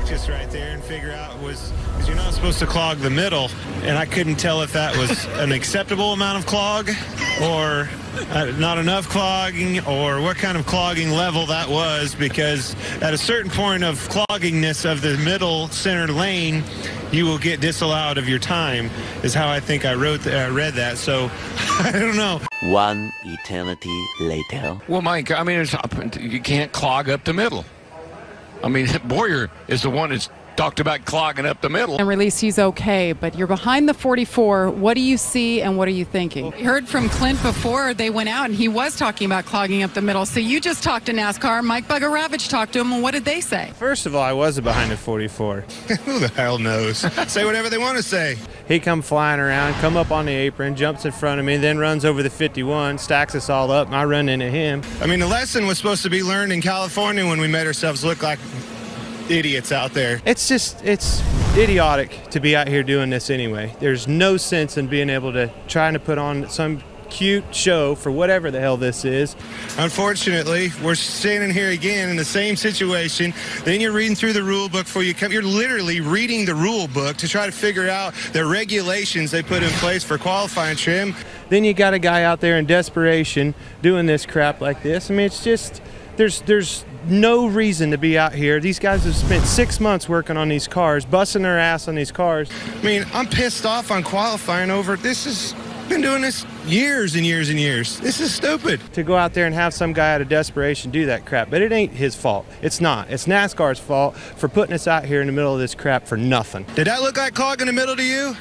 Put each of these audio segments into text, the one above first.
practice right there and figure out because you're not supposed to clog the middle, and I couldn't tell if that was an acceptable amount of clog or not enough clogging, or what kind of clogging level that was, because at a certain point of cloggingness of the middle center lane, you will get disallowed of your time, is how I think I read that. So I don't know. One eternity later. Well, Mike, I mean, you can't clog up the middle. I mean, Boyer is the one that's talked about clogging up the middle. And release, he's okay, but you're behind the 44. What do you see and what are you thinking? We heard from Clint before they went out, and he was talking about clogging up the middle. So you just talked to NASCAR. Mike Rawgatoryt talked to him, and what did they say? First of all, I wasn't behind the 44. Who the hell knows? Say whatever they want to say. He come flying around, come up on the apron, jumps in front of me, then runs over the 51, stacks us all up, and I run into him. I mean, the lesson was supposed to be learned in California when we made ourselves look like idiots out there. It's idiotic to be out here doing this anyway. There's no sense in being able to trying to put on some cute show for whatever the hell this is. Unfortunately, we're standing here again in the same situation. Then you're reading through the rule book before you come. You're literally reading the rule book to try to figure out the regulations they put in place for qualifying trim. Then you got a guy out there in desperation doing this crap like this. I mean, it's just, there's no reason to be out here. These guys have spent 6 months working on these cars, busting their ass on these cars. I mean, I'm pissed off on qualifying over this. Is been doing this years and years and years. This is stupid. To go out there and have some guy out of desperation do that crap, but it ain't his fault. It's not. It's NASCAR's fault for putting us out here in the middle of this crap for nothing. Did that look like clogging the middle to you?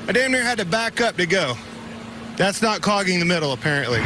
I damn near had to back up to go. That's not clogging the middle, apparently.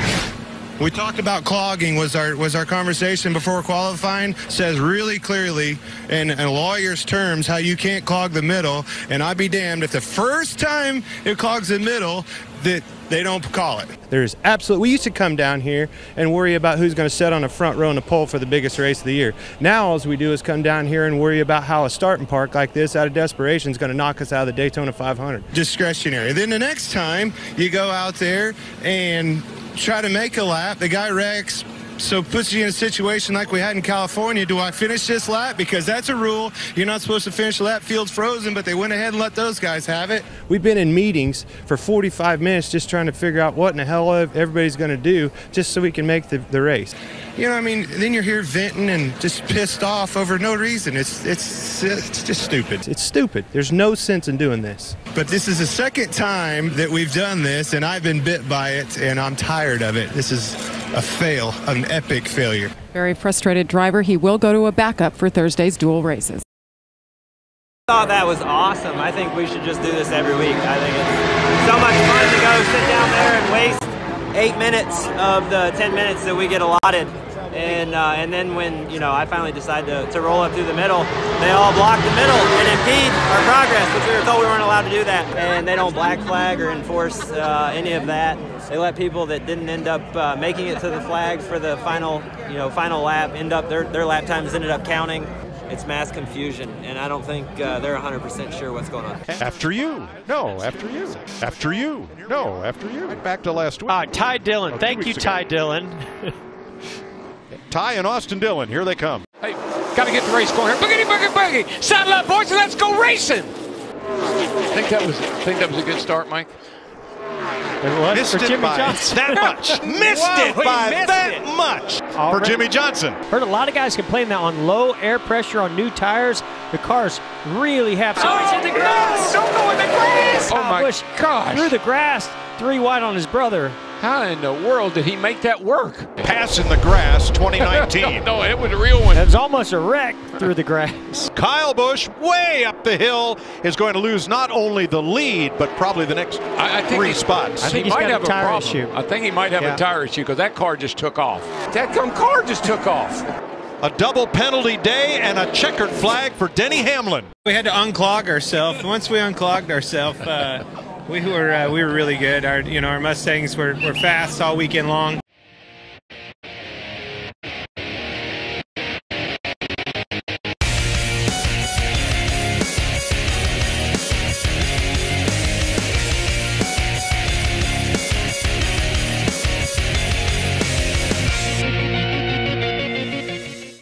We talked about clogging was our conversation before qualifying. Says really clearly in a lawyer's terms how you can't clog the middle, and I'd be damned if the first time it clogs the middle that they don't call it. There's absolutely, we used to come down here and worry about who's going to sit on the front row in the pole for the biggest race of the year. Now all we do is come down here and worry about how a starting park like this out of desperation is going to knock us out of the Daytona 500. Discretionary. Then the next time you go out there and try to make a lap, the guy wrecks, so puts you in a situation like we had in California. Do I finish this lap? Because that's a rule. You're not supposed to finish the lap. Field's frozen, but they went ahead and let those guys have it. We've been in meetings for 45 minutes just trying to figure out what in the hell everybody's going to do just so we can make the race. You know, I mean, then you're here venting and just pissed off over no reason. It's just stupid. It's stupid. There's no sense in doing this. But this is the second time that we've done this, and I've been bit by it, and I'm tired of it. This is a fail, an epic failure. Very frustrated driver. He will go to a backup for Thursday's dual races. I thought that was awesome. I think we should just do this every week. I think it's so much fun to go sit down there and waste 8 minutes of the 10 minutes that we get allotted. And then when, you know, I finally decide to roll up through the middle, they all block the middle and impede our progress, which we were told we weren't allowed to do that. And they don't black flag or enforce any of that. They let people that didn't end up making it to the flag for the final lap end up, their lap times ended up counting. It's mass confusion, and I don't think they're 100% sure what's going on. After you. No, after you. After you. No, after you. Back to last week. Ty Dillon. Thank you, Ty Dillon. Ty and Austin Dillon, here they come. Hey, got to get the race going here. Boogity, boogie, boogie. Saddle up, boys, and let's go racing. Think that was a good start, Mike? Missed it by that much. Missed it by that much for Jimmy Johnson. Heard a lot of guys complain that on low air pressure on new tires, the cars really have some. Oh, it's in the grass. Don't go in the grass. Oh, my gosh. Through the grass, 3 wide on his brother. How in the world did he make that work? Pass in the grass 2019. No, it was a real one. It was almost a wreck through the grass. Kyle Busch, way up the hill, is going to lose not only the lead, but probably the next 3 spots. I think he might have a tire issue. I think he might have a tire issue because that car just took off. That car just took off. A double penalty day and a checkered flag for Denny Hamlin. We had to unclog ourselves. Once we unclogged ourselves, we were really good. Our Mustangs were fast all weekend long.